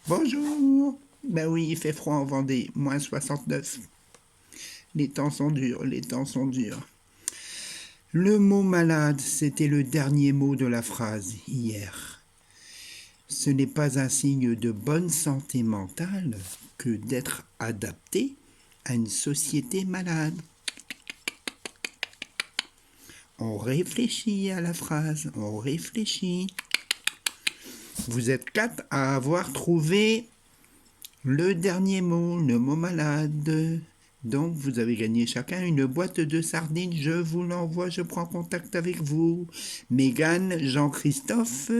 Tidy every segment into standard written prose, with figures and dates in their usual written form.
Bonjour. Ben oui, il fait froid en Vendée, -69. Les temps sont durs, les temps sont durs. Le mot malade, c'était le dernier mot de la phrase hier. Ce n'est pas un signe de bonne santé mentale que d'être adapté à une société malade. On réfléchit à la phrase, on réfléchit. Vous êtes 4 à avoir trouvé le dernier mot, le mot malade. Donc, vous avez gagné chacun une boîte de sardines. Je vous l'envoie, je prends contact avec vous. Mégane, Jean-Christophe,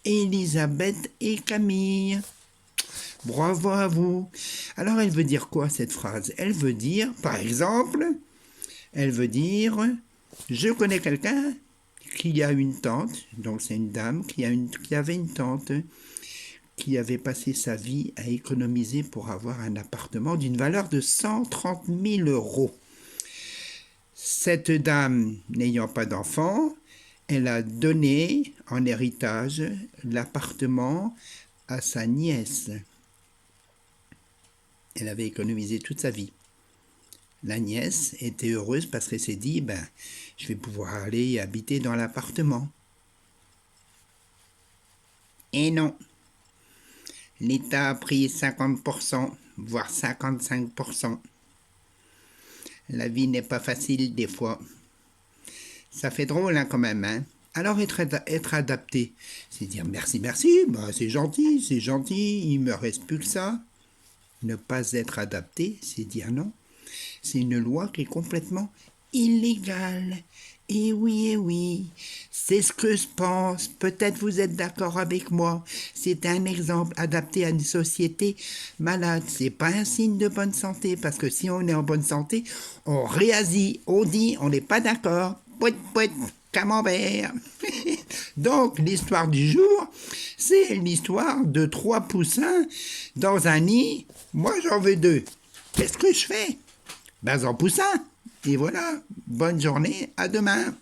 Elisabeth et Camille. Bravo à vous. Alors, elle veut dire quoi cette phrase? Elle veut dire, par exemple, elle veut dire, je connais quelqu'un qui a une tante, donc c'est une dame qui avait une tante qui avait passé sa vie à économiser pour avoir un appartement d'une valeur de 130 000 euros. Cette dame, n'ayant pas d'enfant, elle a donné en héritage l'appartement à sa nièce. Elle avait économisé toute sa vie. La nièce était heureuse parce qu'elle s'est dit, je vais pouvoir aller habiter dans l'appartement. Et non. L'État a pris 50%, voire 55%. La vie n'est pas facile des fois. Ça fait drôle quand même, hein. Alors être adapté, c'est dire merci, c'est gentil, il me reste plus que ça. Ne pas être adapté, c'est dire non. C'est une loi qui est complètement illégale. Et oui, c'est ce que je pense. Peut-être vous êtes d'accord avec moi. C'est un exemple adapté à une société malade. C'est pas un signe de bonne santé, parce que si on est en bonne santé, on réagit, on dit, on n'est pas d'accord. Pouet, camembert. Donc, l'histoire du jour, c'est l'histoire de 3 poussins dans un nid. Moi, j'en veux 2. Qu'est-ce que je fais? J'en pousse un. Et voilà, bonne journée, à demain.